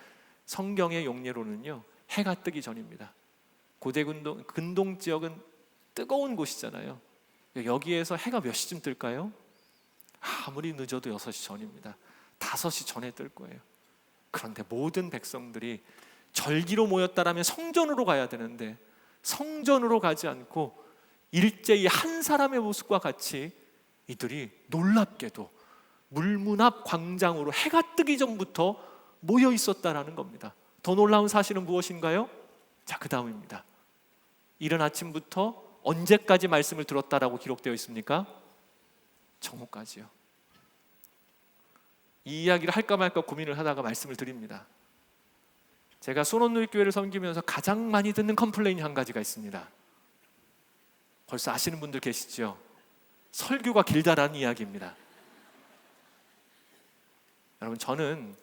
성경의 용례로는요, 해가 뜨기 전입니다. 고대 근동 지역은 뜨거운 곳이잖아요. 여기에서 해가 몇 시쯤 뜰까요? 아무리 늦어도 6시 전입니다. 5시 전에 뜰 거예요. 그런데 모든 백성들이 절기로 모였다라면 성전으로 가야 되는데 성전으로 가지 않고 일제히 한 사람의 모습과 같이 이들이 놀랍게도 물문 앞 광장으로 해가 뜨기 전부터 모여 있었다라는 겁니다. 더 놀라운 사실은 무엇인가요? 자, 그 다음입니다. 이른 아침부터 언제까지 말씀을 들었다라고 기록되어 있습니까? 정오까지요. 이 이야기를 할까 말까 고민을 하다가 말씀을 드립니다. 제가 소논누리교회를 섬기면서 가장 많이 듣는 컴플레인이 한 가지가 있습니다. 벌써 아시는 분들 계시죠? 설교가 길다라는 이야기입니다. 여러분, 저는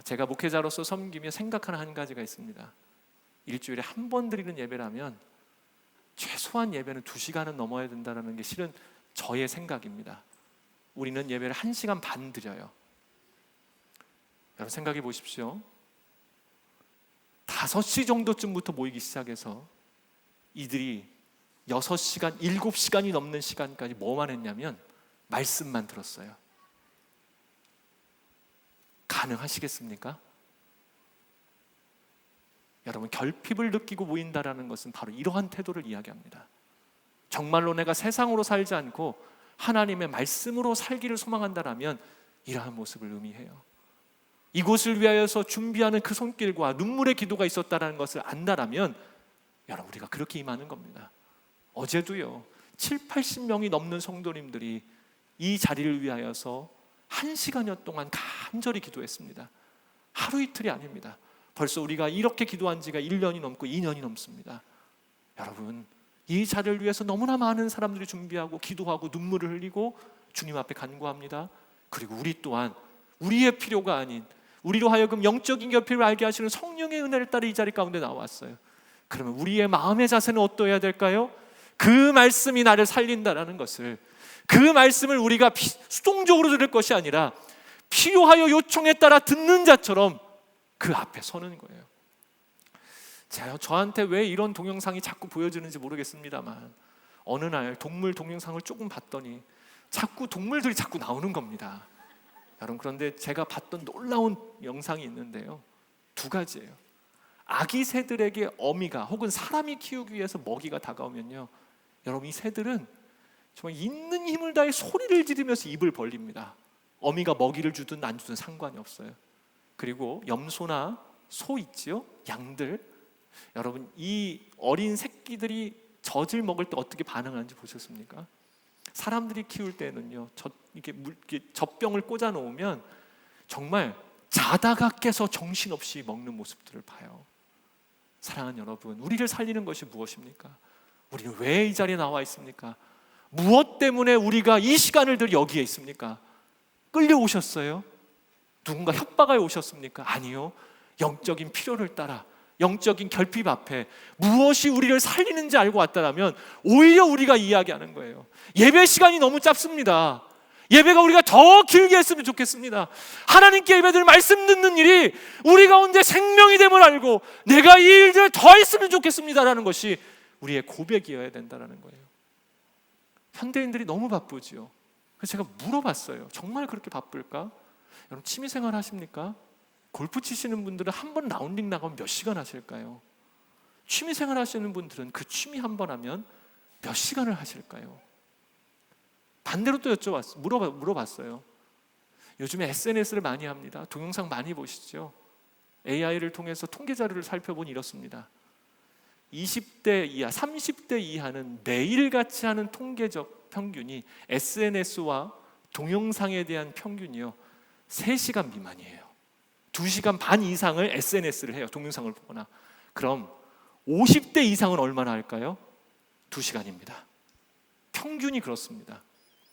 제가 목회자로서 섬기며 생각하는 한 가지가 있습니다. 일주일에 한 번 드리는 예배라면 최소한 예배는 2시간은 넘어야 된다는 게 실은 저의 생각입니다. 우리는 예배를 1시간 반 드려요. 여러분 생각해 보십시오. 5시 정도쯤부터 모이기 시작해서 이들이 6시간, 7시간이 넘는 시간까지 뭐만 했냐면 말씀만 들었어요. 가능하시겠습니까? 여러분, 결핍을 느끼고 모인다라는 것은 바로 이러한 태도를 이야기합니다. 정말로 내가 세상으로 살지 않고 하나님의 말씀으로 살기를 소망한다라면 이러한 모습을 의미해요. 이곳을 위하여서 준비하는 그 손길과 눈물의 기도가 있었다는 것을 안다라면 여러분, 우리가 그렇게 임하는 겁니다. 어제도요, 70-80명이 넘는 성도님들이 이 자리를 위하여서 1시간여 동안 간절히 기도했습니다. 하루 이틀이 아닙니다. 벌써 우리가 이렇게 기도한 지가 1년이 넘고 2년이 넘습니다. 여러분, 이 자리를 위해서 너무나 많은 사람들이 준비하고 기도하고 눈물을 흘리고 주님 앞에 간구합니다. 그리고 우리 또한 우리의 필요가 아닌, 우리로 하여금 영적인 결핍을 알게 하시는 성령의 은혜를 따라 이 자리 가운데 나왔어요. 그러면 우리의 마음의 자세는 어떠해야 될까요? 그 말씀이 나를 살린다라는 것을, 그 말씀을 우리가 수동적으로 들을 것이 아니라 필요하여 요청에 따라 듣는 자처럼 그 앞에 서는 거예요. 저한테 왜 이런 동영상이 자꾸 보여지는지 모르겠습니다만 어느 날 동물 동영상을 조금 봤더니 자꾸 동물들이 자꾸 나오는 겁니다. 여러분, 그런데 제가 봤던 놀라운 영상이 있는데요, 2가지예요. 아기 새들에게 어미가 혹은 사람이 키우기 위해서 먹이가 다가오면요, 여러분, 이 새들은 정말 있는 힘을 다해 소리를 지르면서 입을 벌립니다. 어미가 먹이를 주든 안 주든 상관이 없어요. 그리고 염소나 소 있지요? 양들. 여러분, 이 어린 새끼들이 젖을 먹을 때 어떻게 반응하는지 보셨습니까? 사람들이 키울 때는요, 이렇게 젖병을 꽂아 놓으면 정말 자다가 깨서 정신없이 먹는 모습들을 봐요. 사랑하는 여러분, 우리를 살리는 것이 무엇입니까? 우리는 왜 이 자리에 나와 있습니까? 무엇 때문에 우리가 이 시간을 들 여기에 있습니까? 끌려오셨어요? 누군가 협박하여 오셨습니까? 아니요. 영적인 필요를 따라 영적인 결핍 앞에 무엇이 우리를 살리는지 알고 왔다라면 오히려 우리가 이야기하는 거예요. 예배 시간이 너무 짧습니다. 예배가 우리가 더 길게 했으면 좋겠습니다. 하나님께 예배들 말씀 듣는 일이 우리 가운데 생명이 됨을 알고 내가 이 일들을 더 했으면 좋겠습니다라는 것이 우리의 고백이어야 된다는 거예요. 현대인들이 너무 바쁘지요. 그래서 제가 물어봤어요. 정말 그렇게 바쁠까? 여러분 취미생활 하십니까? 골프 치시는 분들은 한 번 라운딩 나가면 몇 시간 하실까요? 취미생활 하시는 분들은 그 취미 한 번 하면 몇 시간을 하실까요? 반대로 또 물어봤어요. 요즘에 SNS를 많이 합니다. 동영상 많이 보시죠. AI를 통해서 통계 자료를 살펴보니 이렇습니다. 20대 이하, 30대 이하는 매일같이 하는 통계적 평균이 SNS와 동영상에 대한 평균이요 3시간 미만이에요. 2시간 반 이상을 SNS를 해요. 동영상을 보거나. 그럼 50대 이상은 얼마나 할까요? 2시간입니다. 평균이 그렇습니다.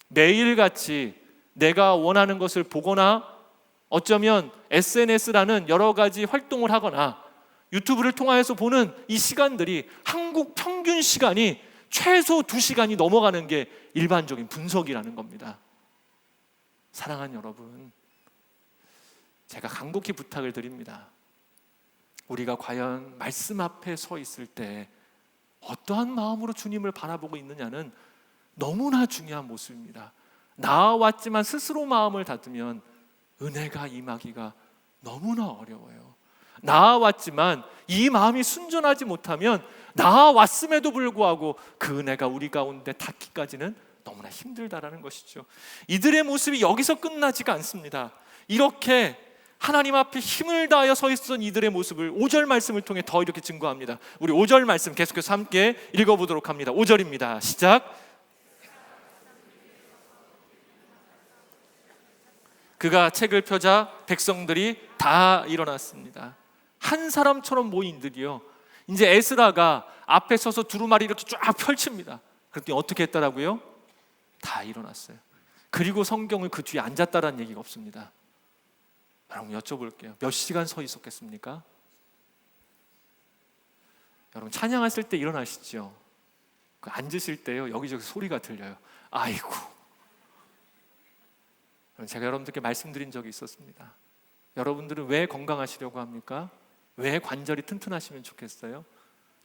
매일같이 내가 원하는 것을 보거나 어쩌면 SNS라는 여러 가지 활동을 하거나 유튜브를 통해서 보는 이 시간들이 한국 평균 시간이 최소 2시간이 넘어가는 게 일반적인 분석이라는 겁니다. 사랑하는 여러분, 제가 간곡히 부탁을 드립니다. 우리가 과연 말씀 앞에 서 있을 때 어떠한 마음으로 주님을 바라보고 있느냐는 너무나 중요한 모습입니다. 나아왔지만 스스로 마음을 닫으면 은혜가 임하기가 너무나 어려워요. 나아왔지만 이 마음이 순전하지 못하면 나아왔음에도 불구하고 그 은혜가 우리 가운데 닿기까지는 너무나 힘들다라는 것이죠. 이들의 모습이 여기서 끝나지가 않습니다. 이렇게 하나님 앞에 힘을 다하여 서 있었던 이들의 모습을 5절 말씀을 통해 더 이렇게 증거합니다. 우리 5절 말씀 계속해서 함께 읽어보도록 합니다. 5절입니다. 시작. 그가 책을 펴자 백성들이 다 일어났습니다. 한 사람처럼 모인 이들이요. 이제 에스라가 앞에 서서 두루마리 이렇게 쫙 펼칩니다. 그랬더니 어떻게 했더라고요? 다 일어났어요. 그리고 성경은 그 뒤에 앉았다라는 얘기가 없습니다. 여러분 여쭤볼게요. 몇 시간 서 있었겠습니까? 여러분 찬양하실 때 일어나시죠? 그 앉으실 때요 여기저기 소리가 들려요. 아이고. 제가 여러분들께 말씀드린 적이 있었습니다. 여러분들은 왜 건강하시려고 합니까? 왜 관절이 튼튼하시면 좋겠어요?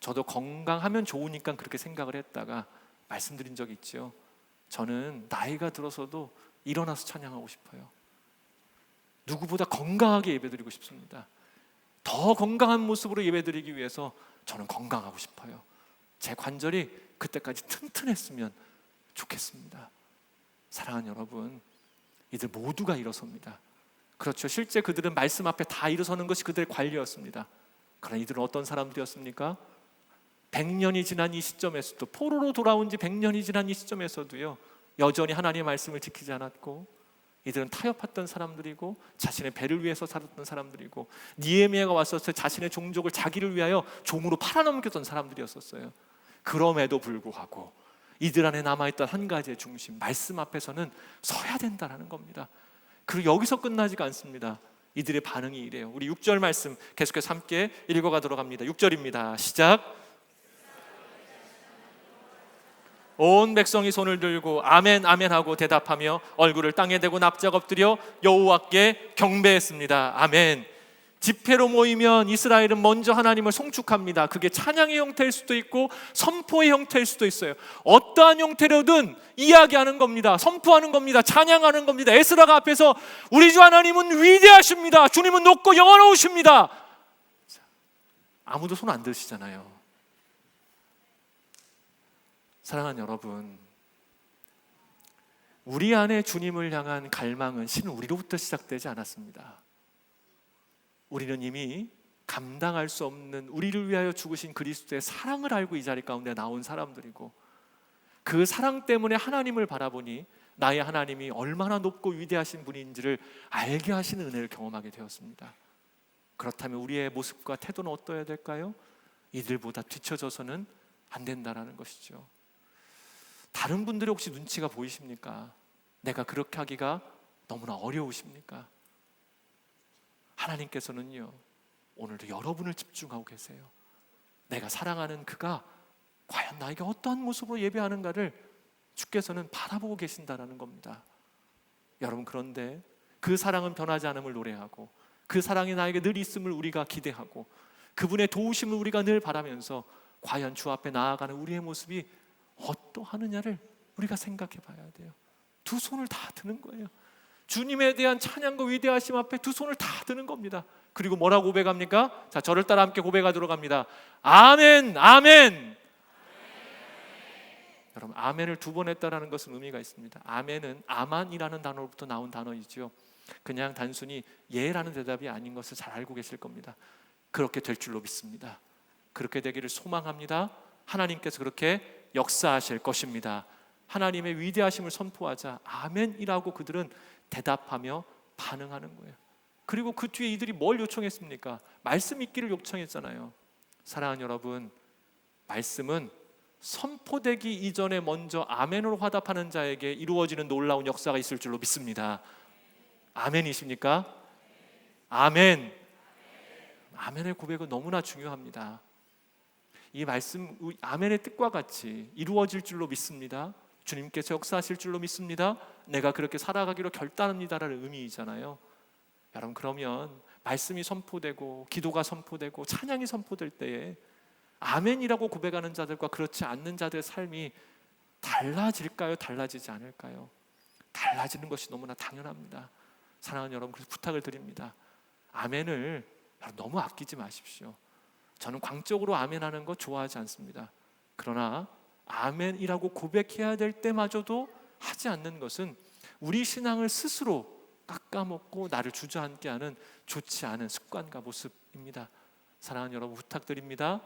저도 건강하면 좋으니까 그렇게 생각을 했다가 말씀드린 적이 있죠. 저는 나이가 들어서도 일어나서 찬양하고 싶어요. 누구보다 건강하게 예배드리고 싶습니다. 더 건강한 모습으로 예배드리기 위해서 저는 건강하고 싶어요. 제 관절이 그때까지 튼튼했으면 좋겠습니다. 사랑하는 여러분, 이들 모두가 일어섭니다. 그렇죠. 실제 그들은 말씀 앞에 다 일어서는 것이 그들의 관리였습니다. 그러나 이들은 어떤 사람들이었습니까? 100년이 지난 이 시점에서도, 포로로 돌아온 지 100년이 지난 이 시점에서도요 여전히 하나님의 말씀을 지키지 않았고, 이들은 타협했던 사람들이고 자신의 배를 위해서 살았던 사람들이고, 니에미야가 왔었을 때 자신의 종족을 자기를 위하여 종으로 팔아넘겼던 사람들이었었어요. 그럼에도 불구하고 이들 안에 남아있던 한 가지의 중심, 말씀 앞에서는 서야 된다는 겁니다. 그리고 여기서 끝나지가 않습니다. 이들의 반응이 이래요. 우리 6절 말씀 계속해서 함께 읽어가도록 합니다. 6절입니다. 시작. 온 백성이 손을 들고 아멘 아멘 하고 대답하며 얼굴을 땅에 대고 납작 엎드려 여호와께 경배했습니다. 아멘. 집회로 모이면 이스라엘은 먼저 하나님을 송축합니다. 그게 찬양의 형태일 수도 있고 선포의 형태일 수도 있어요. 어떠한 형태로든 이야기하는 겁니다. 선포하는 겁니다. 찬양하는 겁니다. 에스라가 앞에서 우리 주 하나님은 위대하십니다. 주님은 높고 영원하십니다. 아무도 손 안 드시잖아요. 사랑하는 여러분, 우리 안에 주님을 향한 갈망은 실은 우리로부터 시작되지 않았습니다. 우리는 이미 감당할 수 없는 우리를 위하여 죽으신 그리스도의 사랑을 알고 이 자리 가운데 나온 사람들이고, 그 사랑 때문에 하나님을 바라보니 나의 하나님이 얼마나 높고 위대하신 분인지를 알게 하시는 은혜를 경험하게 되었습니다. 그렇다면 우리의 모습과 태도는 어떠해야 될까요? 이들보다 뒤처져서는 안 된다는 것이죠. 다른 분들이 혹시 눈치가 보이십니까? 내가 그렇게 하기가 너무나 어려우십니까? 하나님께서는요 오늘도 여러분을 집중하고 계세요. 내가 사랑하는 그가 과연 나에게 어떠한 모습으로 예배하는가를 주께서는 바라보고 계신다라는 겁니다. 여러분, 그런데 그 사랑은 변하지 않음을 노래하고 그 사랑이 나에게 늘 있음을 우리가 기대하고 그분의 도우심을 우리가 늘 바라면서 과연 주 앞에 나아가는 우리의 모습이 어떠하느냐를 우리가 생각해 봐야 돼요. 두 손을 다 드는 거예요. 주님에 대한 찬양과 위대하심 앞에 두 손을 다 드는 겁니다. 그리고 뭐라고 고백합니까? 자, 저를 따라 함께 고백하도록 합니다. 아멘, 아멘. 여러분, 아멘을 두 번 했다라는 것은 의미가 있습니다. 아멘은 아만이라는 단어로부터 나온 단어이죠. 그냥 단순히 예라는 대답이 아닌 것을 잘 알고 계실 겁니다. 그렇게 될 줄로 믿습니다. 그렇게 되기를 소망합니다. 하나님께서 그렇게 역사하실 것입니다. 하나님의 위대하심을 선포하자 아멘이라고 그들은 대답하며 반응하는 거예요. 그리고 그 뒤에 이들이 뭘 요청했습니까? 말씀 있기를 요청했잖아요. 사랑하는 여러분, 말씀은 선포되기 이전에 먼저 아멘으로 화답하는 자에게 이루어지는 놀라운 역사가 있을 줄로 믿습니다. 아멘이십니까? 아멘. 아멘의 고백은 너무나 중요합니다. 이 말씀, 아멘의 뜻과 같이 이루어질 줄로 믿습니다. 주님께서 역사하실 줄로 믿습니다. 내가 그렇게 살아가기로 결단합니다라는 의미이잖아요. 여러분, 그러면 말씀이 선포되고 기도가 선포되고 찬양이 선포될 때에 아멘이라고 고백하는 자들과 그렇지 않는 자들의 삶이 달라질까요? 달라지지 않을까요? 달라지는 것이 너무나 당연합니다. 사랑하는 여러분, 그래서 부탁을 드립니다. 아멘을 너무 아끼지 마십시오. 저는 광적으로 아멘하는 거 좋아하지 않습니다. 그러나 아멘이라고 고백해야 될 때마저도 하지 않는 것은 우리 신앙을 스스로 깎아먹고 나를 주저앉게 하는 좋지 않은 습관과 모습입니다. 사랑하는 여러분, 부탁드립니다.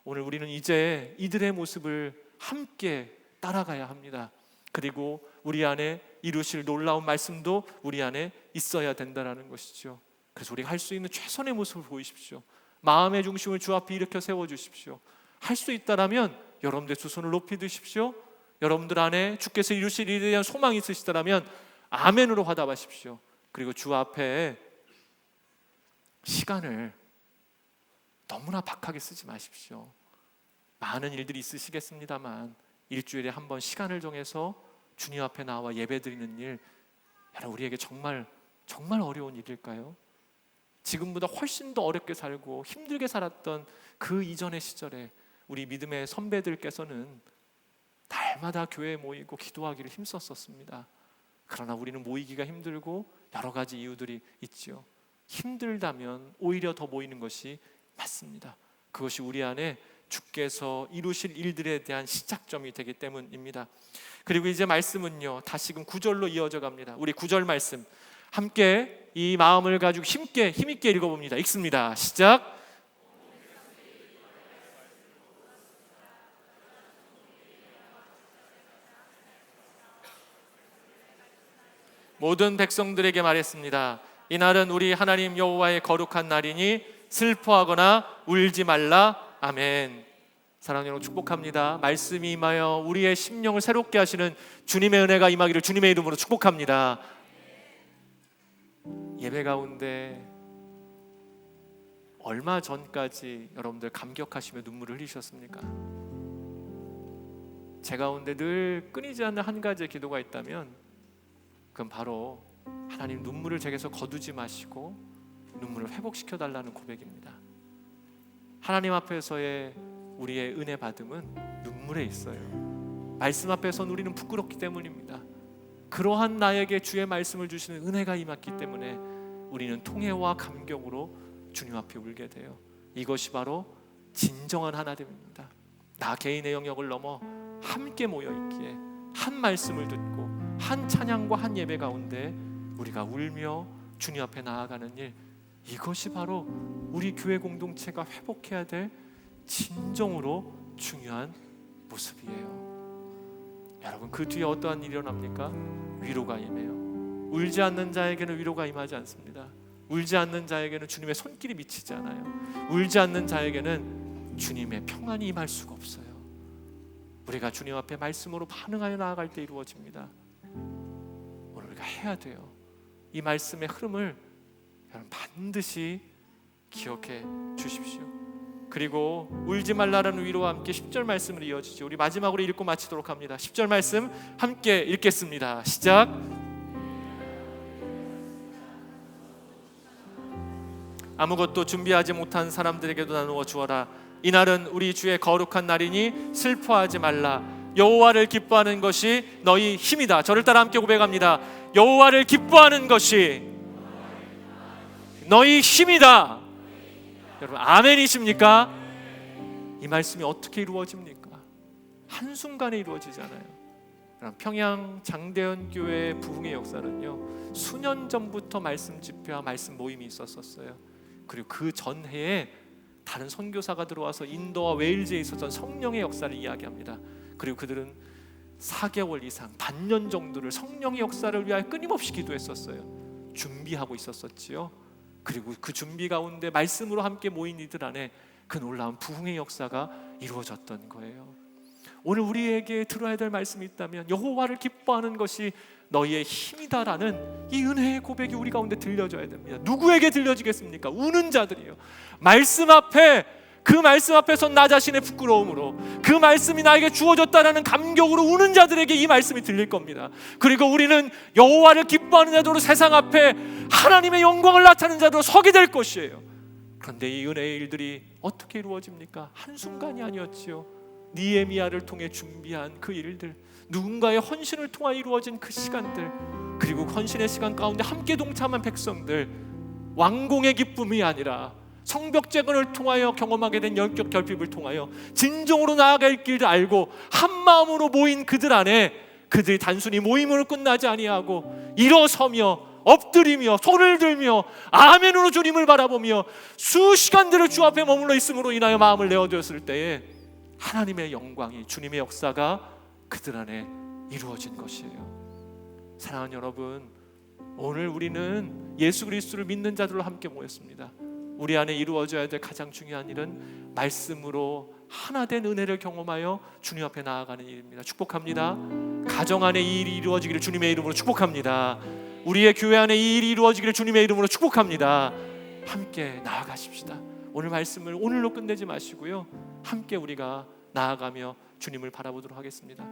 오늘 우리는 이제 이들의 모습을 함께 따라가야 합니다. 그리고 우리 안에 이루실 놀라운 말씀도 우리 안에 있어야 된다는 것이죠. 그래서 우리가 할 수 있는 최선의 모습을 보이십시오. 마음의 중심을 주 앞에 일으켜 세워주십시오. 할 수 있다라면 여러분들 두 손을 높이 드십시오. 여러분들 안에 주께서 이루실 일에 대한 소망이 있으시다라면 아멘으로 화답하십시오. 그리고 주 앞에 시간을 너무나 박하게 쓰지 마십시오. 많은 일들이 있으시겠습니다만 일주일에 한 번 시간을 정해서 주님 앞에 나와 예배드리는 일, 여러분, 우리에게 정말 어려운 일일까요? 지금보다 훨씬 더 어렵게 살고 힘들게 살았던 그 이전의 시절에 우리 믿음의 선배들께서는 날마다 교회에 모이고 기도하기를 힘썼었습니다. 그러나 우리는 모이기가 힘들고 여러 가지 이유들이 있지요. 힘들다면 오히려 더 모이는 것이 맞습니다. 그것이 우리 안에 주께서 이루실 일들에 대한 시작점이 되기 때문입니다. 그리고 이제 말씀은요, 다시금 9절로 이어져 갑니다. 우리 9절 말씀 함께 이 마음을 가지고 힘있게 읽어봅니다. 읽습니다. 시작. 모든 백성들에게 말했습니다. 이날은 우리 하나님 여호와의 거룩한 날이니 슬퍼하거나 울지 말라. 아멘. 사랑하는 여러분, 축복합니다. 말씀이 임하여 우리의 심령을 새롭게 하시는 주님의 은혜가 임하기를 주님의 이름으로 축복합니다. 예배 가운데 얼마 전까지 여러분들 감격하시며 눈물을 흘리셨습니까? 제 가운데 늘 끊이지 않는 한 가지의 기도가 있다면 그건 바로 하나님, 눈물을 제게서 거두지 마시고 눈물을 회복시켜 달라는 고백입니다. 하나님 앞에서의 우리의 은혜 받음은 눈물에 있어요. 말씀 앞에선 우리는 부끄럽기 때문입니다. 그러한 나에게 주의 말씀을 주시는 은혜가 임했기 때문에 우리는 통회와 감격으로 주님 앞에 울게 돼요. 이것이 바로 진정한 하나됨입니다. 나 개인의 영역을 넘어 함께 모여 있기에 한 말씀을 듣고 한 찬양과 한 예배 가운데 우리가 울며 주님 앞에 나아가는 일, 이것이 바로 우리 교회 공동체가 회복해야 될 진정으로 중요한 모습이에요. 여러분, 그 뒤에 어떠한 일이 일어납니까? 위로가 임해요. 울지 않는 자에게는 위로가 임하지 않습니다. 울지 않는 자에게는 주님의 손길이 미치지 않아요. 울지 않는 자에게는 주님의 평안이 임할 수가 없어요. 우리가 주님 앞에 말씀으로 반응하여 나아갈 때 이루어집니다. 오늘 우리가 해야 돼요. 이 말씀의 흐름을 여러분 반드시 기억해 주십시오. 그리고 울지 말라라는 위로와 함께 10절 말씀을 이어지죠. 우리 마지막으로 읽고 마치도록 합니다. 10절 말씀 함께 읽겠습니다. 시작. 아무것도 준비하지 못한 사람들에게도 나누어 주어라. 이날은 우리 주의 거룩한 날이니 슬퍼하지 말라. 여호와를 기뻐하는 것이 너희 힘이다. 저를 따라 함께 고백합니다. 여호와를 기뻐하는 것이 너희 힘이다. 여러분 아멘이십니까? 이 말씀이 어떻게 이루어집니까? 한순간에 이루어지잖아요. 평양 장대현 교회 부흥의 역사는요, 수년 전부터 말씀 집회와 말씀 모임이 있었어요. 그리고 그 전해에 다른 선교사가 들어와서 인도와 웨일즈에 있었던 성령의 역사를 이야기합니다. 그리고 그들은 4개월 이상, 반년 정도를 성령의 역사를 위하여 끊임없이 기도했었어요. 준비하고 있었지요. 그리고 그 준비 가운데 말씀으로 함께 모인 이들 안에 그 놀라운 부흥의 역사가 이루어졌던 거예요. 오늘 우리에게 들어야 될 말씀이 있다면 여호와를 기뻐하는 것이 너희의 힘이다라는 이 은혜의 고백이 우리 가운데 들려져야 됩니다. 누구에게 들려지겠습니까? 우는 자들이요. 말씀 앞에, 그 말씀 앞에서 나 자신의 부끄러움으로, 그 말씀이 나에게 주어졌다라는 감격으로 우는 자들에게 이 말씀이 들릴 겁니다. 그리고 우리는 여호와를 기뻐하는 자들로 세상 앞에 하나님의 영광을 나타내는 자들로 서게 될 것이에요. 그런데 이 은혜의 일들이 어떻게 이루어집니까? 한순간이 아니었지요. 니에미야를 통해 준비한 그 일들, 누군가의 헌신을 통해 이루어진 그 시간들, 그리고 헌신의 시간 가운데 함께 동참한 백성들, 왕공의 기쁨이 아니라 성벽재건을 통하여 경험하게 된 영적 결핍을 통하여 진정으로 나아갈 길을 알고 한 마음으로 모인 그들 안에, 그들이 단순히 모임으로 끝나지 아니하고 일어서며 엎드리며 손을 들며 아멘으로 주님을 바라보며 수시간들을 주 앞에 머물러 있음으로 인하여 마음을 내어드렸을 때에 하나님의 영광이, 주님의 역사가 그들 안에 이루어진 것이에요. 사랑하는 여러분, 오늘 우리는 예수 그리스도를 믿는 자들로 함께 모였습니다. 우리 안에 이루어져야 될 가장 중요한 일은 말씀으로 하나된 은혜를 경험하여 주님 앞에 나아가는 일입니다. 축복합니다. 가정 안에 이 일이 이루어지기를 주님의 이름으로 축복합니다. 우리의 교회 안에 이 일이 이루어지기를 주님의 이름으로 축복합니다. 함께 나아가십시다. 오늘 말씀을 오늘로 끝내지 마시고요, 함께 우리가 나아가며 주님을 바라보도록 하겠습니다.